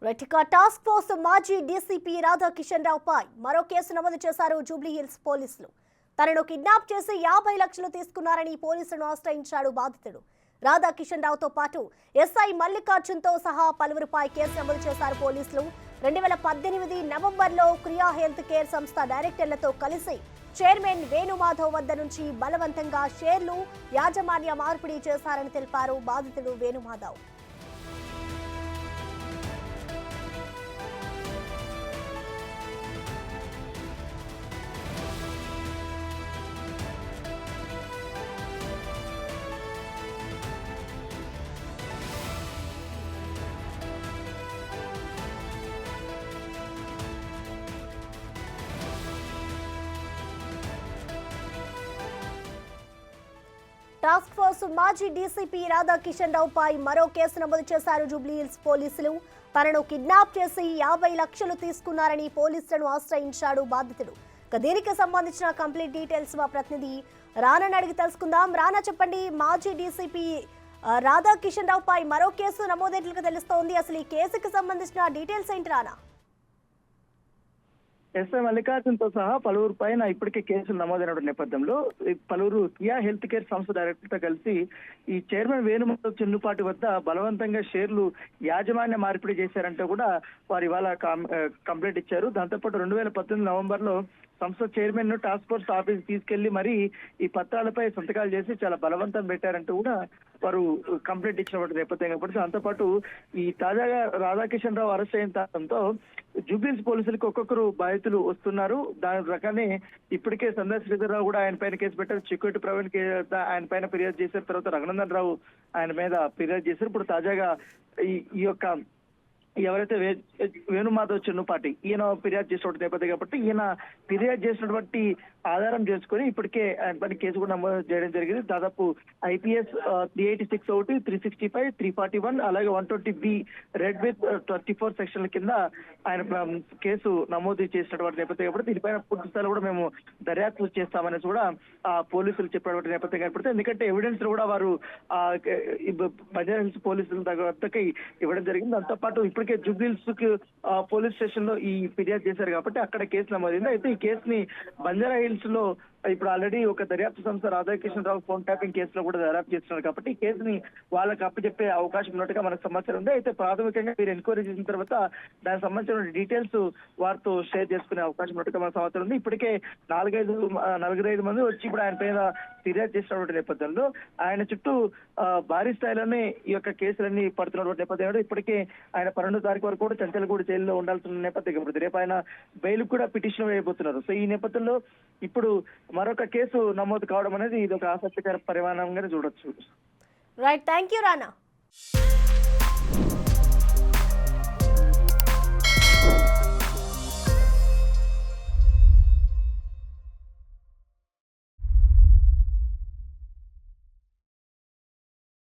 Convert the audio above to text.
రెటికా task force మాజీ DCP Radhakishan రావుపై మరో case నమోదు చేశారు జూబ్లీ హిల్స్ పోలీసులు. తనను కిడ్నాప్ చేసి 50 లక్షలు తీసుకున్నారని పోలీసులను ఆశ్రయించాడు బాధితుడు. రాధాకిషన్ రావుతో పాటు ఎస్ఐ మల్లికార్జున్తో సహా పలువురిపై కేసు నమోదు చేశారు పోలీసులు. 2018 నవంబర్లో క్రియా హెల్త్ కేర్ సంస్థ డైరెక్టర్లతో కలిసి చైర్మన్ వేణుమాధవ్ వద్ద నుంచి బలవంతంగా షేర్లు యాజమాన్య మార్పిడి చేశారని తెలిపారు బాధితుడు వేణుమాధవ్. టాస్క్ ఫోర్స్ మాజీ డీసీపీ రాధాకిషన్ రావుపై మరో కేసు నమోదు చేశారు జూబ్లీ హిల్స్ పోలీసులు. తనను కిడ్నాప్ చేసి 50 లక్షలు తీసుకున్నారని పోలీసులను ఆశ్రయించాడు బాధితుడు. దీనికి సంబంధించిన కంప్లీట్ డీటెయిల్స్ మా ప్రతినిధి రానాని అడిగి తెలుసుకుందాం. రానా, చెప్పండి, మాజీ డీసీపీ రాధాకిషన్ రావుపై మరో కేసు నమోదైనట్లుగా తెలుస్తోంది. అసలు ఈ కేసుకి సంబంధించిన డీటెయిల్స్ ఏంటి రానా? ఎస్ఐ మల్లికార్జున్తో సహా పలువురు పైన ఇప్పటికే కేసులు నమోదైన నేపథ్యంలో పలువురు కియా హెల్త్ కేర్ సంస్థ డైరెక్టర్తో కలిసి ఈ చైర్మన్ వేణుమాధవ్ చెన్నుపాటి వద్ద బలవంతంగా షేర్లు యాజమాన్య మార్పిడి చేశారంటే కూడా వారు ఇవాళ కంప్లైంట్ ఇచ్చారు. దాంతోపాటు 2018 నవంబర్లో సంస్థ చైర్మన్ ను టాస్క్ ఫోర్స్ ఆఫీస్ తీసుకెళ్లి మరి ఈ పత్రాలపై సంతకాలు చేసి చాలా బలవంతం పెట్టారంటూ కూడా వారు కంప్లైంట్ ఇచ్చినటువంటి నేపథ్యం కాబట్టి దాంతోపాటు ఈ తాజాగా రాధాకిషన్ రావు అరెస్ట్ అయిన తర్వాత జూబ్లీహిల్స్ పోలీసులకు ఒక్కొక్కరు బాధితులు వస్తున్నారు. దాని రకాన్ని ఇప్పటికే సందర్ శ్రీధర్రావు కూడా ఆయన పైన కేసు పెట్టారు. చిక్కోటి ప్రవీణ్ ఆయన పైన ఫిర్యాదు చేశారు. తర్వాత రఘునందన్ రావు ఆయన మీద ఫిర్యాదు చేశారు. ఇప్పుడు తాజాగా ఈ యొక్క ఎవరైతే వేణుమాధవ్ చెన్నుపాటి ఈయన ఫిర్యాదు చేసినటువంటి నేపథ్యం కాబట్టి ఈయన ఫిర్యాదు చేసినటువంటి ఆధారం చేసుకుని ఇప్పటికే ఆయన పైన కేసు కూడా నమోదు చేయడం జరిగింది. దాదాపు IPS 386 ఒకటి, 365, 341 అలాగే 120B రెడ్ విత్ 24 సెక్షన్ల కింద ఆయన కేసు నమోదు చేసినటువంటి నేపథ్యం కాబట్టి దీనిపైన పూర్తి స్థాయిలో కూడా మేము దర్యాప్తు చేస్తామనేసి కూడా పోలీసులు చెప్పినటువంటి నేపథ్యం ఏర్పడితే ఎందుకంటే ఎవిడెన్స్ కూడా వారు బంజారా హిల్స్ పోలీసుల దగ్గరికి ఇవ్వడం జరిగింది. దాంతో పాటు ఇప్పటికే జూబ్లీహిల్స్ పోలీస్ స్టేషన్ లో ఈ ఫిర్యాదు చేశారు కాబట్టి అక్కడ కేసు నమోదైంది. అయితే ఈ కేసుని బంజారా హిల్స్ లో ఇప్పుడు ఆల్రెడీ ఒక దర్యాప్తు సంస్థ రాధాకిషన్ రావు ఫోన్ ట్యాపింగ్ కేసులో కూడా దర్యాప్తు చేస్తున్నారు కాబట్టి ఈ కేసుని వాళ్ళకి అప్పచెప్పే అవకాశం ఉన్నట్టుగా మనకు సమాచారం ఉంది. అయితే ప్రాథమికంగా మీరు ఎంక్వైరీ చేసిన తర్వాత దానికి సంబంధించిన డీటెయిల్స్ వారితో షేర్ చేసుకునే అవకాశం ఉన్నట్టుగా మనకు సమాచారం ఉంది. ఇప్పటికే 4-5 మంది వచ్చి ఇప్పుడు ఆయన పైన ఫిర్యాదు చేసినటువంటి నేపథ్యంలో ఆయన చుట్టూ భారీ స్థాయిలోనే ఈ యొక్క కేసులన్నీ పడుతున్నటువంటి నేపథ్యంలో ఇప్పటికే ఆయన 12వ తారీఖు వరకు కూడా చంచలగూడ జైల్లో ఉండాల్సిన నేపథ్యం ఇప్పుడు రేపు ఆయన బెయిల్ కూడా పిటిషన్ వేయబోతున్నారు. సో ఈ నేపథ్యంలో ఇప్పుడు మరొక కేసు నమోదు కావడం అనేది ఇది ఒక ఆసక్తికర పరిమాణంగా చూడొచ్చు. Right, thank you Rana.